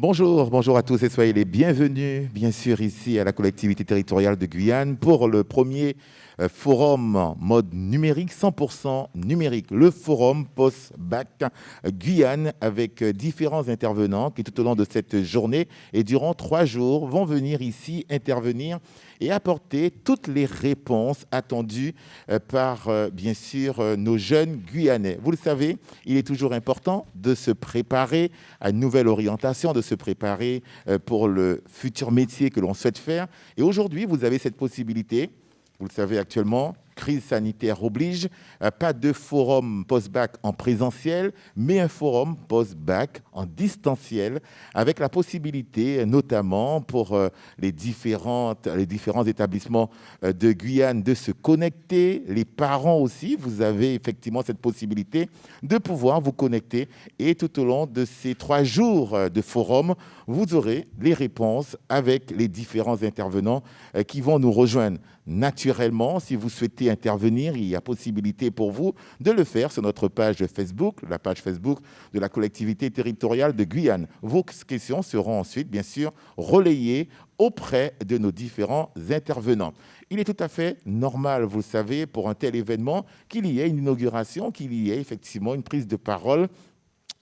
Bonjour, bonjour à tous et soyez les bienvenus, bien sûr, ici à la collectivité territoriale de Guyane pour le premier forum mode numérique, 100% numérique, le forum post-bac Guyane avec différents intervenants qui tout au long de cette journée et durant 3 jours vont venir ici intervenir et apporter toutes les réponses attendues par, bien sûr, nos jeunes Guyanais. Vous le savez, il est toujours important de se préparer à une nouvelle orientation, de se préparer pour le futur métier que l'on souhaite faire. Et aujourd'hui, vous avez cette possibilité. Vous le savez actuellement, crise sanitaire oblige, pas de forum post-bac en présentiel, mais un forum post-bac en distanciel, avec la possibilité, notamment pour les différents établissements de Guyane, de se connecter. Les parents aussi, vous avez effectivement cette possibilité de pouvoir vous connecter. Et tout au long de ces 3 jours de forum, vous aurez les réponses avec les différents intervenants qui vont nous rejoindre. Naturellement, si vous souhaitez intervenir, il y a possibilité pour vous de le faire sur notre page Facebook, la page Facebook de la collectivité territoriale de Guyane. Vos questions seront ensuite, bien sûr, relayées auprès de nos différents intervenants. Il est tout à fait normal, vous le savez, pour un tel événement, qu'il y ait une inauguration, qu'il y ait effectivement une prise de parole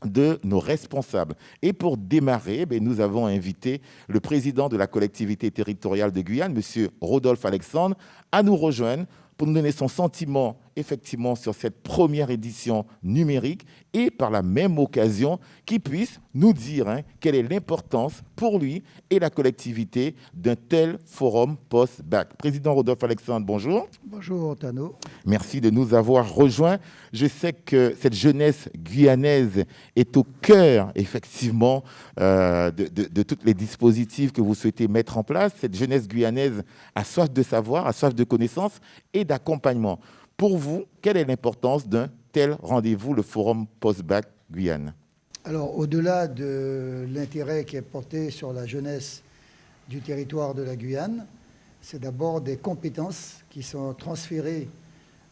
de nos responsables. Et pour démarrer, nous avons invité le président de la collectivité territoriale de Guyane, M. Rodolphe Alexandre, à nous rejoindre pour nous donner son sentiment effectivement sur cette première édition numérique et par la même occasion qu'il puisse nous dire quelle est l'importance pour lui et la collectivité d'un tel forum post-bac. Président Rodolphe Alexandre, bonjour. Bonjour Tano. Merci de nous avoir rejoints. Je sais que cette jeunesse guyanaise est au cœur effectivement de tous les dispositifs que vous souhaitez mettre en place. Cette jeunesse guyanaise a soif de savoir, a soif de connaissances et d'accompagnement. Pour vous, quelle est l'importance d'un tel rendez-vous, le Forum Post-Bac Guyane? Alors, au-delà de l'intérêt qui est porté sur la jeunesse du territoire de la Guyane, c'est d'abord des compétences qui sont transférées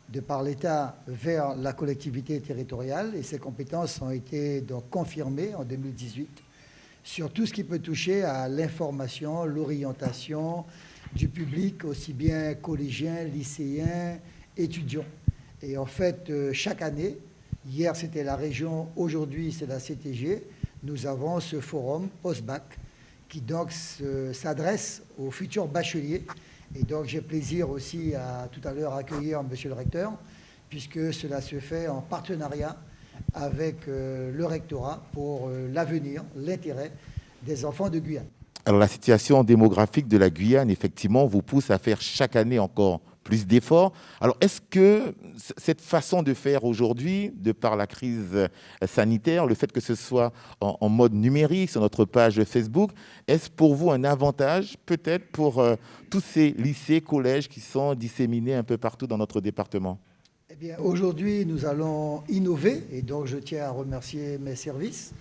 de par l'État vers la collectivité territoriale. Et ces compétences ont été donc confirmées en 2018 sur tout ce qui peut toucher à l'information, l'orientation du public, aussi bien collégiens, lycéens, étudiants. Et en fait, chaque année, hier c'était la région, aujourd'hui c'est la CTG, nous avons ce forum post-bac qui donc s'adresse aux futurs bacheliers. Et donc j'ai plaisir aussi à tout à l'heure accueillir monsieur le recteur, puisque cela se fait en partenariat avec le rectorat pour l'avenir, l'intérêt des enfants de Guyane. Alors la situation démographique de la Guyane, effectivement, vous pousse à faire chaque année encore plus d'efforts. Alors, est-ce que cette façon de faire aujourd'hui, de par la crise sanitaire, le fait que ce soit en mode numérique sur notre page Facebook, est-ce pour vous un avantage peut-être pour tous ces lycées, collèges qui sont disséminés un peu partout dans notre département? Eh bien, aujourd'hui, nous allons innover et donc je tiens à remercier mes services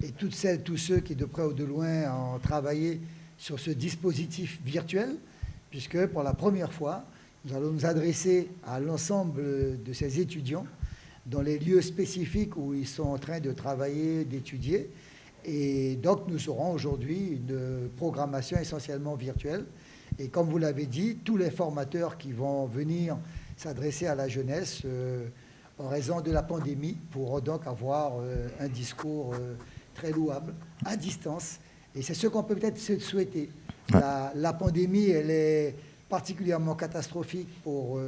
et toutes celles, tous ceux qui de près ou de loin ont travaillé sur ce dispositif virtuel, puisque pour la première fois, nous allons nous adresser à l'ensemble de ces étudiants dans les lieux spécifiques où ils sont en train de travailler, d'étudier. Et donc, nous aurons aujourd'hui une programmation essentiellement virtuelle. Et comme vous l'avez dit, tous les formateurs qui vont venir s'adresser à la jeunesse en raison de la pandémie pourront donc avoir un discours très louable, à distance. Et c'est ce qu'on peut peut-être souhaiter. La pandémie, elle est particulièrement catastrophique pour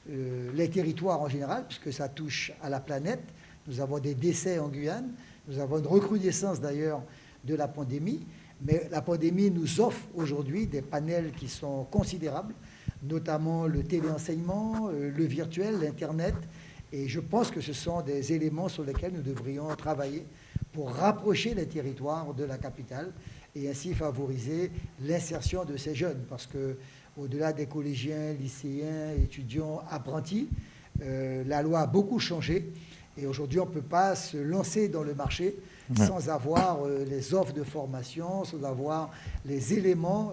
les territoires en général, puisque ça touche à la planète. Nous avons des décès en Guyane, nous avons une recrudescence d'ailleurs de la pandémie, mais la pandémie nous offre aujourd'hui des panels qui sont considérables, notamment le téléenseignement, le virtuel, l'Internet, et je pense que ce sont des éléments sur lesquels nous devrions travailler pour rapprocher les territoires de la capitale et ainsi favoriser l'insertion de ces jeunes, parce que au-delà des collégiens, lycéens, étudiants, apprentis, la loi a beaucoup changé et aujourd'hui on ne peut pas se lancer dans le marché sans avoir les offres de formation, sans avoir les éléments,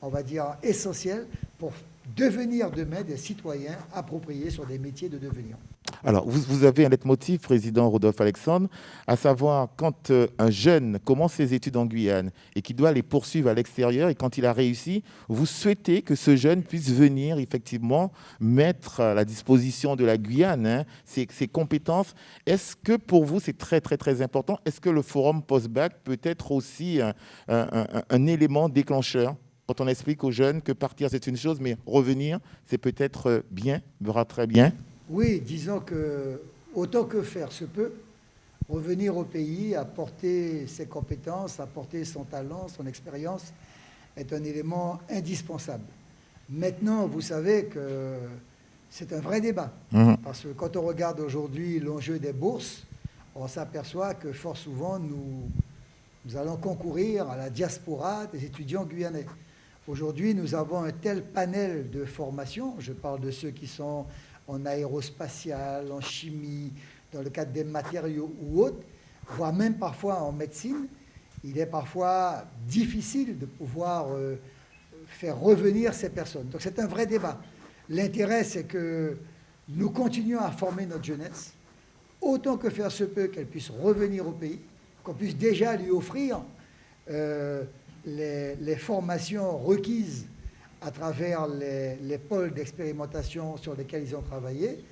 on va dire, essentiels pour devenir demain des citoyens appropriés sur des métiers de devenir. Alors, vous avez un leitmotiv, président Rodolphe Alexandre, à savoir quand un jeune commence ses études en Guyane et qu'il doit les poursuivre à l'extérieur, et quand il a réussi, vous souhaitez que ce jeune puisse venir effectivement mettre à la disposition de la Guyane, hein, ses compétences. Est-ce que pour vous, c'est très, très, très important? Est-ce que le forum post-bac peut être aussi un élément déclencheur quand on explique aux jeunes que partir, c'est une chose, mais revenir, c'est peut-être bien, verra très bien? Oui, disons que autant que faire se peut, revenir au pays, apporter ses compétences, apporter son talent, son expérience, est un élément indispensable. Maintenant, vous savez que c'est un vrai débat, parce que quand on regarde aujourd'hui l'enjeu des bourses, on s'aperçoit que fort souvent, nous allons concourir à la diaspora des étudiants guyanais. Aujourd'hui, nous avons un tel panel de formations, je parle de ceux qui sont en aérospatial, en chimie, dans le cadre des matériaux ou autres, voire même parfois en médecine, il est parfois difficile de pouvoir faire revenir ces personnes. Donc c'est un vrai débat. L'intérêt, c'est que nous continuions à former notre jeunesse, autant que faire se peut qu'elle puisse revenir au pays, qu'on puisse déjà lui offrir les formations requises à travers les pôles d'expérimentation sur lesquels ils ont travaillé.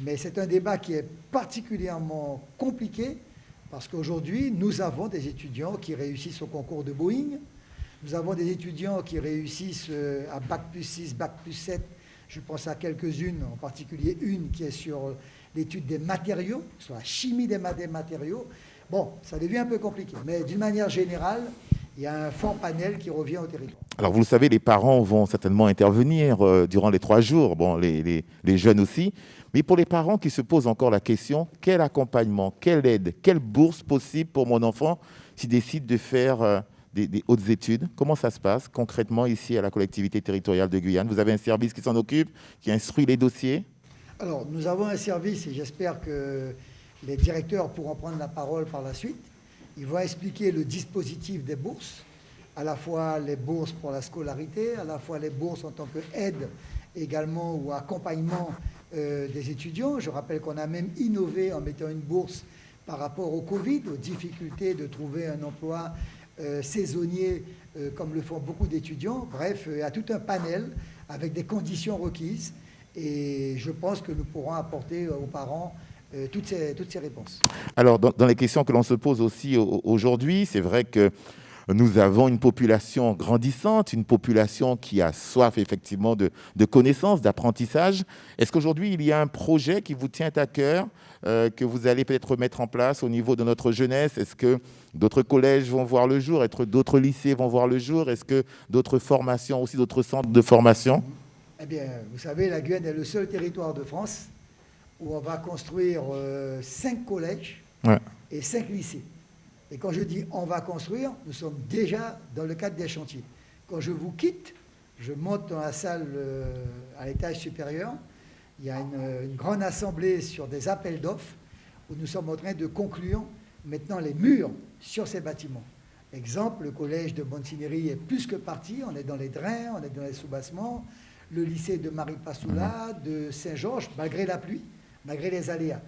Mais c'est un débat qui est particulièrement compliqué parce qu'aujourd'hui, nous avons des étudiants qui réussissent au concours de Boeing, nous avons des étudiants qui réussissent à Bac+6, Bac+7. Je pense à quelques-unes, en particulier une qui est sur l'étude des matériaux, sur la chimie des matériaux. Bon, ça devient un peu compliqué, mais d'une manière générale, il y a un fort panel qui revient au territoire. Alors, vous le savez, les parents vont certainement intervenir durant les 3 jours, bon, les jeunes aussi. Mais pour les parents qui se posent encore la question, quel accompagnement, quelle aide, quelle bourse possible pour mon enfant s'il décide de faire des hautes études? Comment ça se passe concrètement ici à la collectivité territoriale de Guyane? Vous avez un service qui s'en occupe, qui instruit les dossiers? Alors, nous avons un service et j'espère que les directeurs pourront prendre la parole par la suite. Ils vont expliquer le dispositif des bourses, à la fois les bourses pour la scolarité, à la fois les bourses en tant qu'aide également ou accompagnement des étudiants. Je rappelle qu'on a même innové en mettant une bourse par rapport au Covid, aux difficultés de trouver un emploi saisonnier comme le font beaucoup d'étudiants. Bref, il y a tout un panel avec des conditions requises et je pense que nous pourrons apporter aux parents toutes ces réponses. Alors, dans les questions que l'on se pose aussi aujourd'hui, c'est vrai que nous avons une population grandissante, une population qui a soif effectivement de connaissances, d'apprentissage. Est-ce qu'aujourd'hui, il y a un projet qui vous tient à cœur, que vous allez peut-être mettre en place au niveau de notre jeunesse? Est-ce que d'autres collèges vont voir le jour? Est-ce que d'autres lycées vont voir le jour? Est-ce que d'autres formations, aussi d'autres centres de formation? Eh bien, vous savez, la Guyane est le seul territoire de France où on va construire 5 collèges et 5 lycées. Et quand je dis on va construire, nous sommes déjà dans le cadre des chantiers. Quand je vous quitte, je monte dans la salle à l'étage supérieur. Il y a une grande assemblée sur des appels d'offres où nous sommes en train de conclure maintenant les murs sur ces bâtiments. Exemple, le collège de Bonne-Sinéry est plus que parti. On est dans les drains, on est dans les sous-bassements. Le lycée de Marie-Passoula, de Saint-Georges, malgré la pluie, malgré les aléas.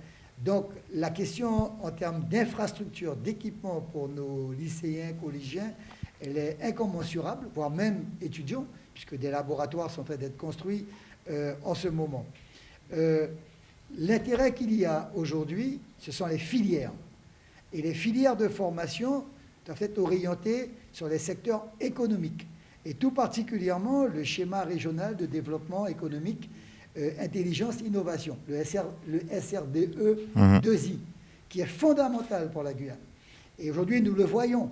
Donc, la question en termes d'infrastructure, d'équipement pour nos lycéens, collégiens, elle est incommensurable, voire même étudiants, puisque des laboratoires sont en train d'être construits en ce moment. L'intérêt qu'il y a aujourd'hui, ce sont les filières. Et les filières de formation doivent être orientées sur les secteurs économiques. Et tout particulièrement le schéma régional de développement économique intelligence, innovation, le SRDE 2I, qui est fondamental pour la Guyane. Et aujourd'hui, nous le voyons,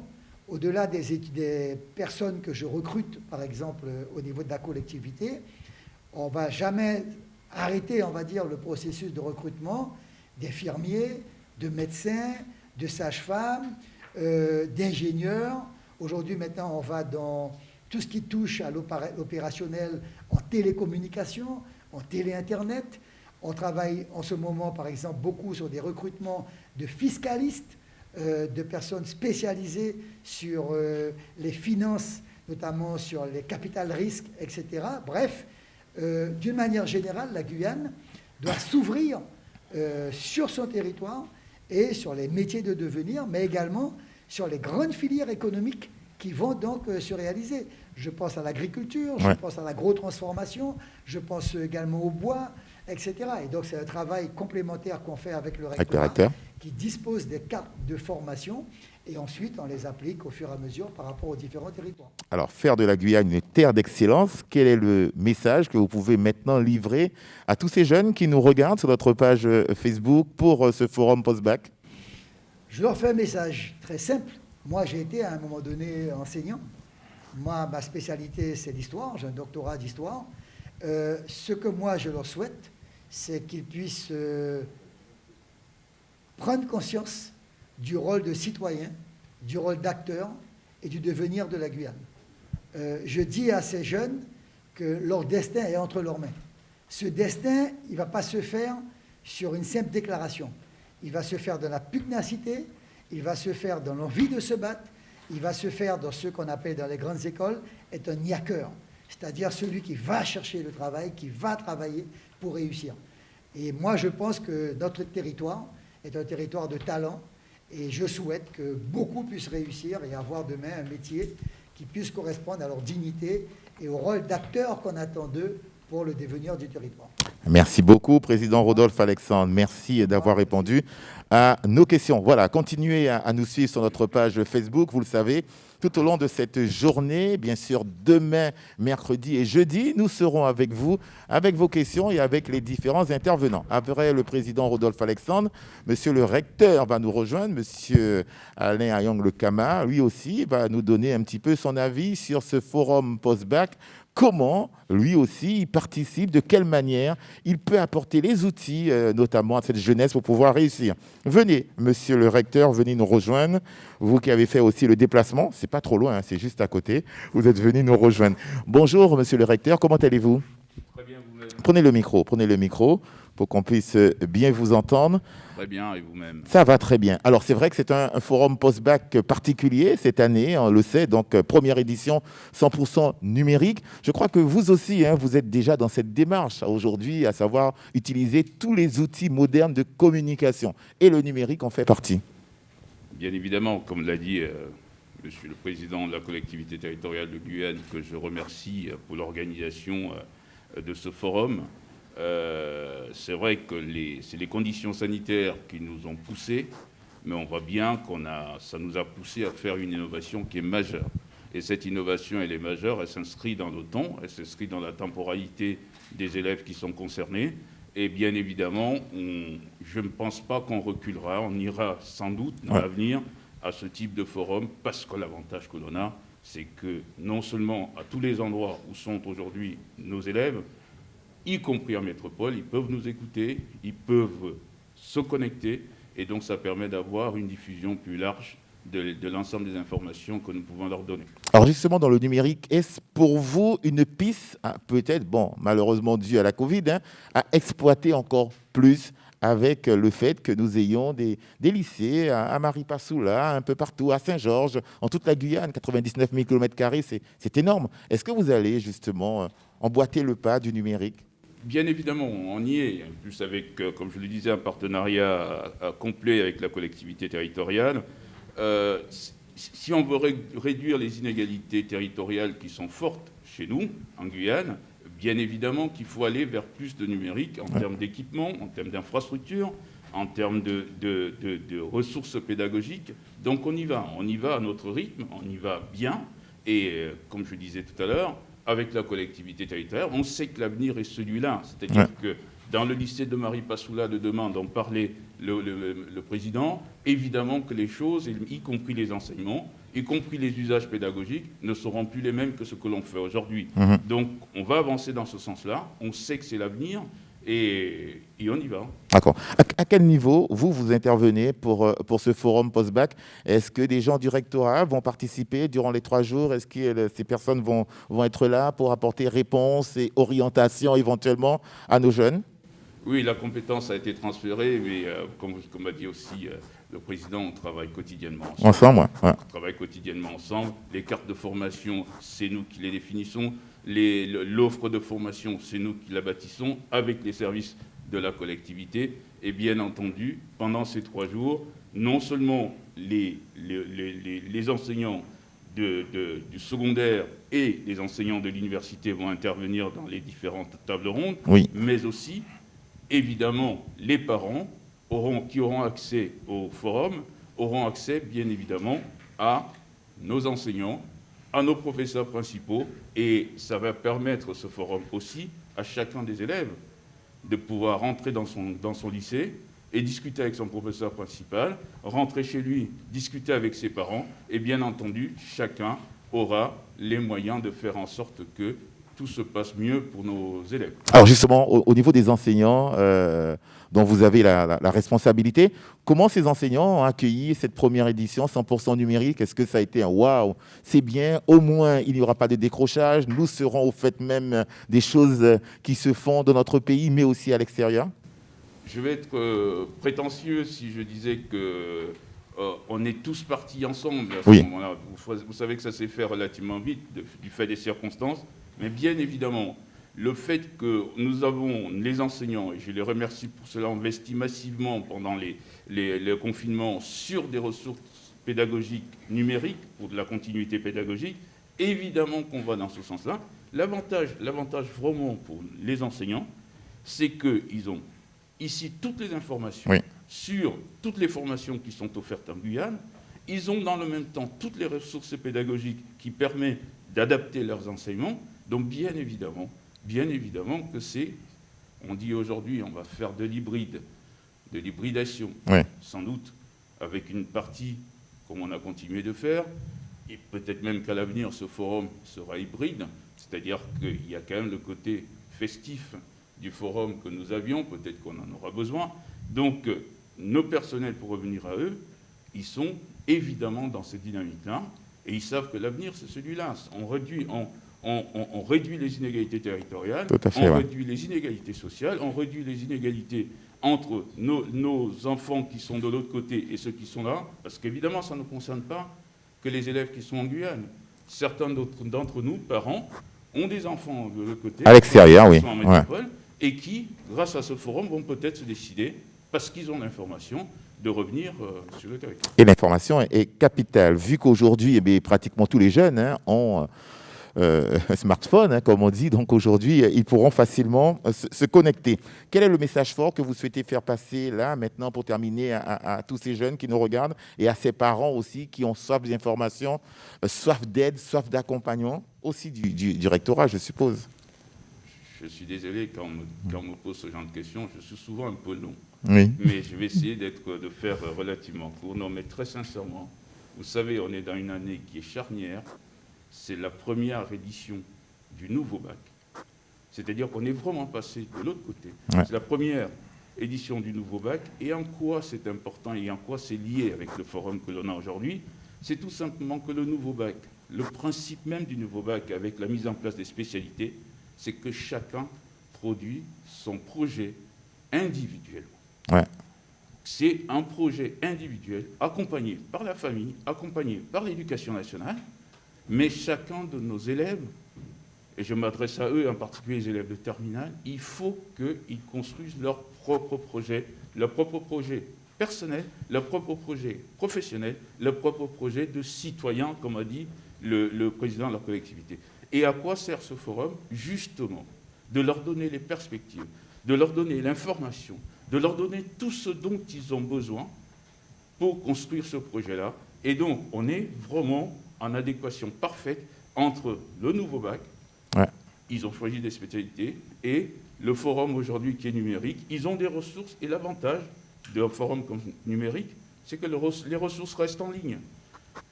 au-delà des personnes que je recrute, par exemple, au niveau de la collectivité, on ne va jamais arrêter, on va dire, le processus de recrutement d'infirmiers, de médecins, de sages-femmes, d'ingénieurs. Aujourd'hui, maintenant, on va dans tout ce qui touche à l'opérationnel en télécommunication, en télé-internet. On travaille en ce moment, par exemple, beaucoup sur des recrutements de fiscalistes, de personnes spécialisées sur les finances, notamment sur les capital risques, etc. Bref, d'une manière générale, la Guyane doit s'ouvrir sur son territoire et sur les métiers de devenir, mais également sur les grandes filières économiques qui vont donc se réaliser. Je pense à l'agriculture, je pense à l'agro-transformation, je pense également au bois, etc. Et donc c'est un travail complémentaire qu'on fait avec le rectorat qui dispose des cartes de formation et ensuite on les applique au fur et à mesure par rapport aux différents territoires. Alors, faire de la Guyane une terre d'excellence, quel est le message que vous pouvez maintenant livrer à tous ces jeunes qui nous regardent sur notre page Facebook pour ce forum post-bac? Je leur fais un message très simple. Moi, j'ai été à un moment donné enseignant. Moi, ma spécialité, c'est l'histoire. J'ai un doctorat d'histoire. Ce que moi, je leur souhaite, c'est qu'ils puissent prendre conscience du rôle de citoyen, du rôle d'acteur et du devenir de la Guyane. Je dis à ces jeunes que leur destin est entre leurs mains. Ce destin, il ne va pas se faire sur une simple déclaration. Il va se faire dans la pugnacité, il va se faire dans l'envie de se battre, il va se faire dans ce qu'on appelle dans les grandes écoles être un niaqueur, c'est-à-dire celui qui va chercher le travail, qui va travailler pour réussir. Et moi, je pense que notre territoire est un territoire de talent et je souhaite que beaucoup puissent réussir et avoir demain un métier qui puisse correspondre à leur dignité et au rôle d'acteur qu'on attend d'eux pour le devenir du territoire. Merci beaucoup, Président Rodolphe Alexandre. Merci d'avoir répondu à nos questions. Voilà, continuez à nous suivre sur notre page Facebook, vous le savez. Tout au long de cette journée, bien sûr, demain, mercredi et jeudi, nous serons avec vous, avec vos questions et avec les différents intervenants. Après le président Rodolphe Alexandre, monsieur le recteur va nous rejoindre, monsieur Alain Ayong-Le-Kama, lui aussi va nous donner un petit peu son avis sur ce forum post-bac. Comment, lui aussi, il participe, de quelle manière il peut apporter les outils, notamment à cette jeunesse, pour pouvoir réussir. Venez, monsieur le recteur, venez nous rejoindre. Vous qui avez fait aussi le déplacement, c'est pas trop loin, hein, c'est juste à côté. Vous êtes venu nous rejoindre. Bonjour, monsieur le recteur, comment allez-vous? Très bien, vous-même. Prenez le micro pour qu'on puisse bien vous entendre. Très bien, et vous-même? Ça va très bien. Alors, c'est vrai que c'est un forum post-bac particulier cette année, on le sait, donc première édition 100% numérique. Je crois que vous aussi, hein, vous êtes déjà dans cette démarche aujourd'hui, à savoir utiliser tous les outils modernes de communication. Et le numérique en fait partie. Bien évidemment, comme l'a dit monsieur le président de la collectivité territoriale de Guyane, que je remercie pour l'organisation de ce forum. C'est vrai que c'est les conditions sanitaires qui nous ont poussés, mais on voit bien ça nous a poussé à faire une innovation qui est majeure. Et cette innovation, elle est majeure, elle s'inscrit dans le temps, elle s'inscrit dans la temporalité des élèves qui sont concernés. Et bien évidemment, je ne pense pas qu'on reculera, on ira sans doute dans l'avenir à ce type de forum, parce que l'avantage que l'on a, c'est que non seulement à tous les endroits où sont aujourd'hui nos élèves, y compris en métropole, ils peuvent nous écouter, ils peuvent se connecter, et donc ça permet d'avoir une diffusion plus large de l'ensemble des informations que nous pouvons leur donner. Alors justement, dans le numérique, est-ce pour vous une piste, peut-être, bon, malheureusement due à la Covid, hein, à exploiter encore plus avec le fait que nous ayons des lycées à Maripasoula, un peu partout, à Saint-Georges, en toute la Guyane, 99 000 km², c'est énorme. Est-ce que vous allez justement emboîter le pas du numérique? Bien évidemment, on y est, en plus avec, comme je le disais, un partenariat complet avec la collectivité territoriale. Si on veut réduire les inégalités territoriales qui sont fortes chez nous, en Guyane, bien évidemment qu'il faut aller vers plus de numérique en termes d'équipement, en termes d'infrastructures, en termes de ressources pédagogiques. Donc on y va à notre rythme, on y va bien. Et comme je disais tout à l'heure, avec la collectivité territoriale, on sait que l'avenir est celui-là. C'est-à-dire que dans le lycée de Maripasoula de demain, dont parlait le président, évidemment que les choses, y compris les enseignements, y compris les usages pédagogiques, ne seront plus les mêmes que ce que l'on fait aujourd'hui. Donc, on va avancer dans ce sens-là. On sait que c'est l'avenir et on y va. D'accord. À quel niveau vous intervenez pour ce forum post-bac? Est-ce que des gens du rectorat vont participer durant les 3 jours? Est-ce que ces personnes vont être là pour apporter réponse et orientation éventuellement à nos jeunes? Oui, la compétence a été transférée, mais comme a dit aussi le président, on travaille quotidiennement ensemble. On travaille quotidiennement ensemble. Les cartes de formation, c'est nous qui les définissons. L'offre de formation, c'est nous qui la bâtissons avec les services de la collectivité. Et bien entendu, pendant ces 3 jours, non seulement les enseignants du secondaire et les enseignants de l'université vont intervenir dans les différentes tables rondes, Oui. mais aussi, évidemment, les parents qui auront accès au forum, auront accès, bien évidemment, à nos enseignants, à nos professeurs principaux, et ça va permettre, ce forum aussi, à chacun des élèves de pouvoir rentrer dans son lycée et discuter avec son professeur principal, rentrer chez lui, discuter avec ses parents, et bien entendu, chacun aura les moyens de faire en sorte que tout se passe mieux pour nos élèves. Alors justement, au niveau des enseignants dont vous avez la responsabilité, comment ces enseignants ont accueilli cette première édition 100% numérique? Est-ce que ça a été un waouh, c'est bien, au moins il n'y aura pas de décrochage, nous serons au fait même des choses qui se font dans notre pays, mais aussi à l'extérieur? Je vais être prétentieux si je disais que on est tous partis ensemble à ce Oui. moment-là. Vous savez que ça s'est fait relativement vite du fait des circonstances, mais bien évidemment, le fait que nous avons les enseignants, et je les remercie pour cela, investi massivement pendant les confinements sur des ressources pédagogiques numériques pour de la continuité pédagogique, évidemment qu'on va dans ce sens-là. L'avantage vraiment pour les enseignants, c'est qu'ils ont ici toutes les informations sur toutes les formations qui sont offertes en Guyane. Ils ont dans le même temps toutes les ressources pédagogiques qui permettent d'adapter leurs enseignements. Donc bien évidemment que on dit aujourd'hui, on va faire de l'hybridation, sans doute avec une partie, comme on a continué de faire, et peut-être même qu'à l'avenir, ce forum sera hybride, c'est-à-dire qu'il y a quand même le côté festif du forum que nous avions, peut-être qu'on en aura besoin. Donc, nos personnels, pour revenir à eux, ils sont évidemment dans cette dynamique-là, et ils savent que l'avenir, c'est celui-là. On réduit les inégalités territoriales, on réduit les inégalités sociales, on réduit les inégalités entre nos enfants qui sont de l'autre côté et ceux qui sont là, parce qu'évidemment, ça ne concerne pas que les élèves qui sont en Guyane. Certains d'entre nous, parents, ont des enfants de l'autre côté, à l'extérieur, oui, en métropole, et qui, grâce à ce forum, vont peut-être se décider, parce qu'ils ont l'information, de revenir sur le territoire. Et l'information est capitale, vu qu'aujourd'hui, pratiquement tous les jeunes ont un smartphone, comme on dit, donc aujourd'hui, ils pourront facilement se connecter. Quel est le message fort que vous souhaitez faire passer là, maintenant, pour terminer, à tous ces jeunes qui nous regardent et à ces parents aussi qui ont soif d'informations, soif d'aide, soif d'accompagnement, aussi du rectorat, je suppose? Je suis désolé, quand on me pose ce genre de questions, je suis souvent un peu long. Oui. Mais je vais essayer de faire relativement court. Non, mais très sincèrement, vous savez, on est dans une année qui est charnière. C'est la première édition du nouveau bac. C'est-à-dire qu'on est vraiment passé de l'autre côté. Ouais. C'est la première édition du nouveau bac. Et en quoi c'est important et en quoi c'est lié avec le forum que l'on a aujourd'hui? C'est tout simplement que le nouveau bac, le principe même du nouveau bac avec la mise en place des spécialités, c'est que chacun produit son projet individuellement. Ouais. C'est un projet individuel accompagné par la famille, accompagné par l'éducation nationale, mais chacun de nos élèves, et je m'adresse à eux, en particulier les élèves de terminale, il faut qu'ils construisent leur propre projet personnel, leur propre projet professionnel, leur propre projet de citoyen, comme a dit le président de la collectivité. Et à quoi sert ce forum? Justement, de leur donner les perspectives, de leur donner l'information, de leur donner tout ce dont ils ont besoin pour construire ce projet-là. Et donc, on est vraiment en adéquation parfaite entre le nouveau bac, ils ont choisi des spécialités, et le forum aujourd'hui qui est numérique. Ils ont des ressources, et l'avantage d'un forum comme numérique, c'est que les ressources restent en ligne.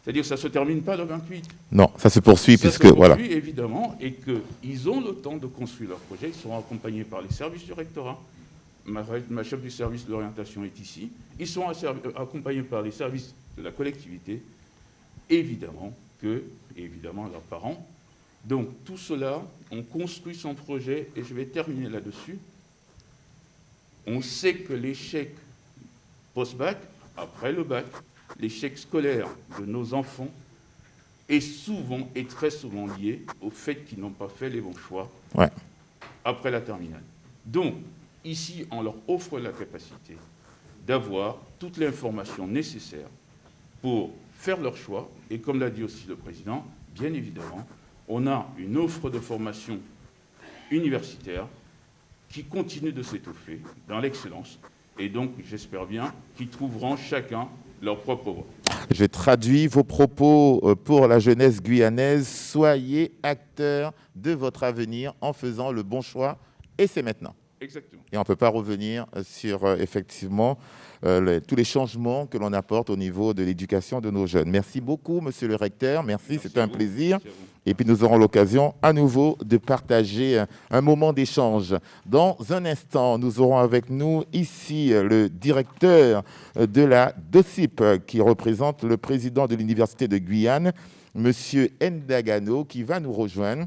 C'est-à-dire que ça ne se termine pas le 28. Non, ça se poursuit, ça puisque se poursuit, voilà. Évidemment, et qu'ils ont le temps de construire leur projet. Ils seront accompagnés par les services du rectorat. Ma chef du service de l'orientation est ici. Ils sont accompagnés par les services de la collectivité, évidemment leurs parents. Donc tout cela, on construit son projet, et je vais terminer là-dessus. On sait que l'échec post-bac, après le bac, l'échec scolaire de nos enfants est souvent et très souvent lié au fait qu'ils n'ont pas fait les bons choix après la terminale. Donc, Ici, on leur offre la capacité d'avoir toute l'information nécessaire pour faire leur choix. Et comme l'a dit aussi le président, bien évidemment, on a une offre de formation universitaire qui continue de s'étoffer dans l'excellence. Et donc, j'espère bien qu'ils trouveront chacun leur propre voie. Je traduis vos propos pour la jeunesse guyanaise. Soyez acteurs de votre avenir en faisant le bon choix. Et c'est maintenant. Exactement. Et on ne peut pas revenir sur, effectivement, tous les changements que l'on apporte au niveau de l'éducation de nos jeunes. Merci beaucoup, monsieur le recteur. Merci, c'était un plaisir. Et puis, nous aurons l'occasion à nouveau de partager un moment d'échange. Dans un instant, nous aurons avec nous ici le directeur de la DOCIP, qui représente le président de l'Université de Guyane, monsieur Ndagano, qui va nous rejoindre,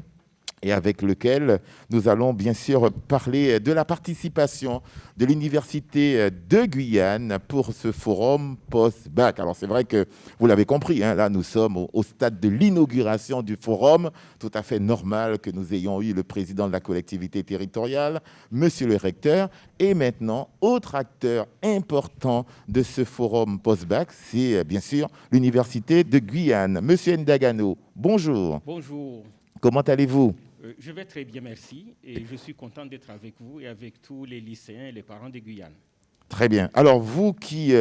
et avec lequel nous allons bien sûr parler de la participation de l'Université de Guyane pour ce forum post-bac. Alors c'est vrai que vous l'avez compris, hein, là nous sommes au stade de l'inauguration du forum, tout à fait normal que nous ayons eu le président de la collectivité territoriale, monsieur le recteur, et maintenant, autre acteur important de ce forum post-bac, c'est bien sûr l'Université de Guyane. Monsieur Ndagano, bonjour. Bonjour. Comment allez-vous ? Je vais très bien, merci. Et je suis content d'être avec vous et avec tous les lycéens et les parents de Guyane. Très bien. Alors, vous qui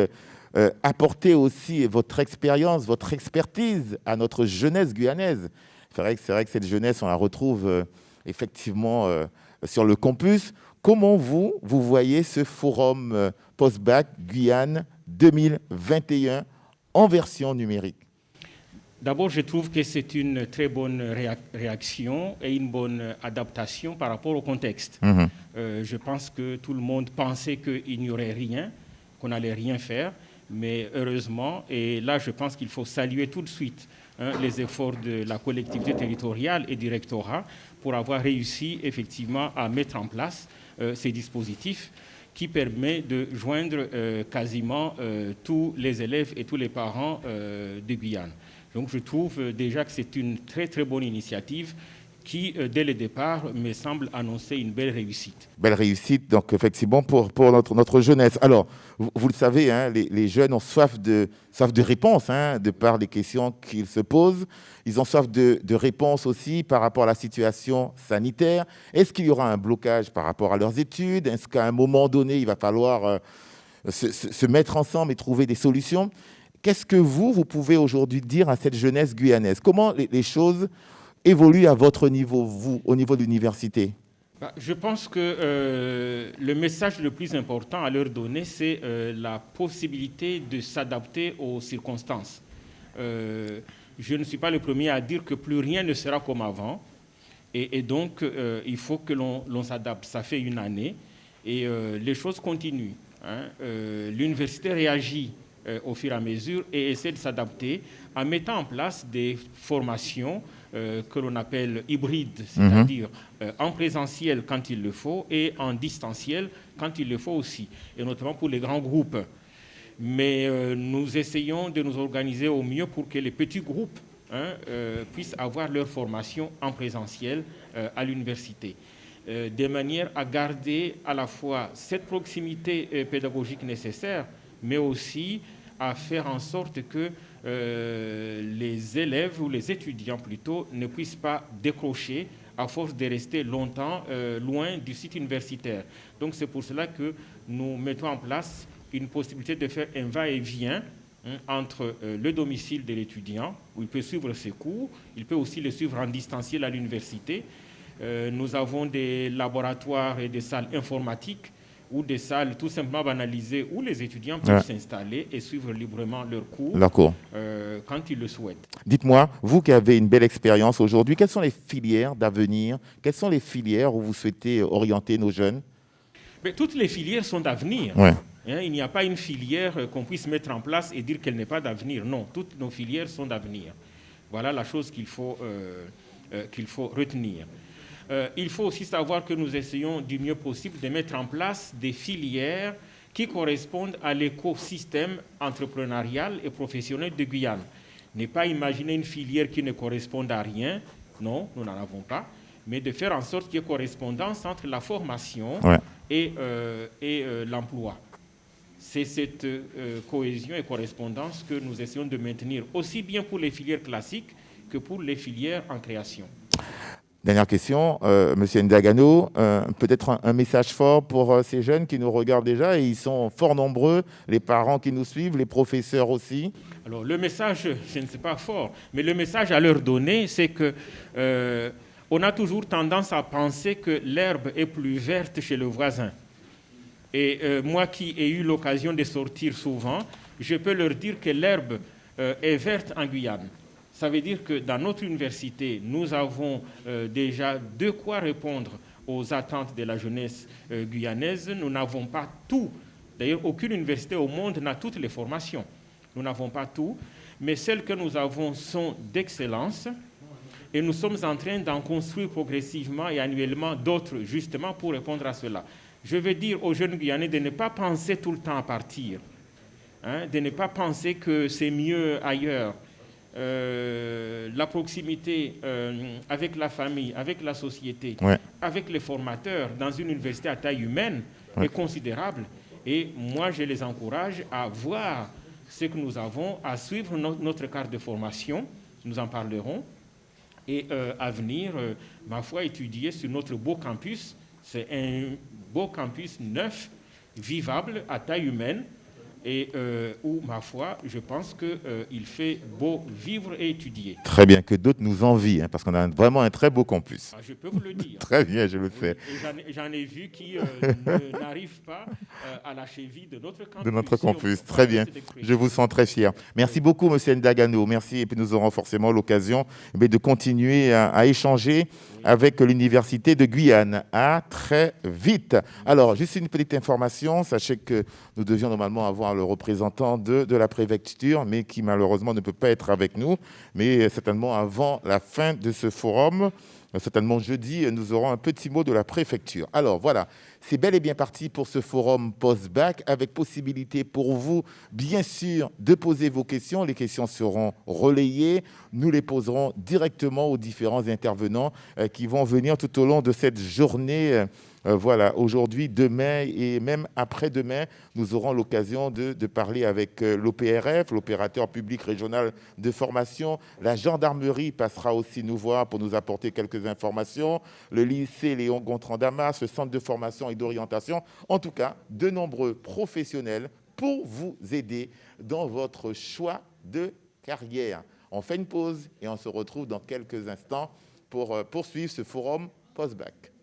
apportez aussi votre expérience, votre expertise à notre jeunesse guyanaise, c'est vrai que cette jeunesse, on la retrouve effectivement sur le campus. Comment vous voyez ce forum post-bac Guyane 2021 en version numérique ? D'abord, je trouve que c'est une très bonne réaction et une bonne adaptation par rapport au contexte. Je pense que tout le monde pensait qu'il n'y aurait rien, qu'on n'allait rien faire, mais heureusement, et là je pense qu'il faut saluer tout de suite les efforts de la collectivité territoriale et du rectorat pour avoir réussi effectivement à mettre en place ces dispositifs qui permettent de joindre quasiment tous les élèves et tous les parents de Guyane. Donc je trouve déjà que c'est une très très bonne initiative qui, dès le départ, me semble annoncer une belle réussite. Belle réussite, donc effectivement, pour notre jeunesse. Alors, vous le savez, hein, les jeunes ont soif de réponses, hein, de par les questions qu'ils se posent. Ils ont soif de réponses aussi par rapport à la situation sanitaire. Est-ce qu'il y aura un blocage par rapport à leurs études ? Est-ce qu'à un moment donné, il va falloir se mettre ensemble et trouver des solutions ? Qu'est-ce que vous pouvez aujourd'hui dire à cette jeunesse guyanaise ? Comment les choses évoluent à votre niveau, vous, au niveau de l'université ? Je pense que le message le plus important à leur donner, c'est la possibilité de s'adapter aux circonstances. Je ne suis pas le premier à dire que plus rien ne sera comme avant. Et donc, il faut que l'on s'adapte. Ça fait une année et les choses continuent. L'université réagit au fur et à mesure et essaie de s'adapter en mettant en place des formations que l'on appelle hybrides, c'est-à-dire en présentiel quand il le faut et en distanciel quand il le faut aussi, et notamment pour les grands groupes. Mais nous essayons de nous organiser au mieux pour que les petits groupes puissent avoir leur formation en présentiel à l'université, de manière à garder à la fois cette proximité pédagogique nécessaire, mais aussi à faire en sorte que les élèves ou les étudiants plutôt ne puissent pas décrocher à force de rester longtemps loin du site universitaire. Donc c'est pour cela que nous mettons en place une possibilité de faire un va-et-vient entre le domicile de l'étudiant, où il peut suivre ses cours, il peut aussi le suivre en distanciel à l'université. Nous avons des laboratoires et des salles informatiques ou des salles tout simplement banalisées où les étudiants peuvent s'installer et suivre librement leurs cours quand ils le souhaitent. Dites-moi, vous qui avez une belle expérience aujourd'hui, quelles sont les filières d'avenir ? Quelles sont les filières où vous souhaitez orienter nos jeunes ? Mais toutes les filières sont d'avenir. Il n'y a pas une filière qu'on puisse mettre en place et dire qu'elle n'est pas d'avenir. Non, toutes nos filières sont d'avenir. Voilà la chose qu'il faut retenir. Il faut aussi savoir que nous essayons du mieux possible de mettre en place des filières qui correspondent à l'écosystème entrepreneurial et professionnel de Guyane. Ne pas imaginer une filière qui ne corresponde à rien, non, nous n'en avons pas, mais de faire en sorte qu'il y ait correspondance entre la formation et l'emploi. C'est cette cohésion et correspondance que nous essayons de maintenir, aussi bien pour les filières classiques que pour les filières en création. Dernière question, Monsieur Ndagano, peut-être un message fort pour ces jeunes qui nous regardent déjà, et ils sont fort nombreux, les parents qui nous suivent, les professeurs aussi. Alors le message, je ne sais pas fort, mais le message à leur donner, c'est que on a toujours tendance à penser que l'herbe est plus verte chez le voisin. Et moi qui ai eu l'occasion de sortir souvent, je peux leur dire que l'herbe est verte en Guyane. Ça veut dire que dans notre université, nous avons déjà de quoi répondre aux attentes de la jeunesse guyanaise. Nous n'avons pas tout. D'ailleurs, aucune université au monde n'a toutes les formations. Nous n'avons pas tout, mais celles que nous avons sont d'excellence. Et nous sommes en train d'en construire progressivement et annuellement d'autres, justement pour répondre à cela. Je veux dire aux jeunes Guyanais de ne pas penser tout le temps à partir, de ne pas penser que c'est mieux ailleurs. La proximité avec la famille, avec la société, avec les formateurs dans une université à taille humaine est considérable. Et moi, je les encourage à voir ce que nous avons, à suivre notre carte de formation, nous en parlerons, et à venir, ma foi, étudier sur notre beau campus. C'est un beau campus neuf, vivable, à taille humaine, et où, ma foi, je pense qu'il fait beau vivre et étudier. Très bien, que d'autres nous envient, parce qu'on a vraiment un très beau campus. Je peux vous le dire. Très bien, je le sais. Et j'en ai vu qui n'arrivent pas à la cheville de notre campus. De notre campus, très bien. Je vous sens très fier. Merci beaucoup, Monsieur Ndagano. Merci, et puis nous aurons forcément l'occasion de continuer à échanger avec l'Université de Guyane. À très vite. Alors, juste une petite information. Sachez que nous devions normalement avoir le représentant de la préfecture, mais qui malheureusement ne peut pas être avec nous. Mais certainement avant la fin de ce forum, certainement jeudi, nous aurons un petit mot de la préfecture. Alors voilà, c'est bel et bien parti pour ce forum post-bac, avec possibilité pour vous, bien sûr, de poser vos questions. Les questions seront relayées. Nous les poserons directement aux différents intervenants qui vont venir tout au long de cette journée. Voilà, aujourd'hui, demain et même après-demain, nous aurons l'occasion de parler avec l'OPRF, l'opérateur public régional de formation. La gendarmerie passera aussi nous voir pour nous apporter quelques informations. Le lycée Léon Gontran Damas, le centre de formation et d'orientation. En tout cas, de nombreux professionnels pour vous aider dans votre choix de carrière. On fait une pause et on se retrouve dans quelques instants pour poursuivre ce forum post-bac.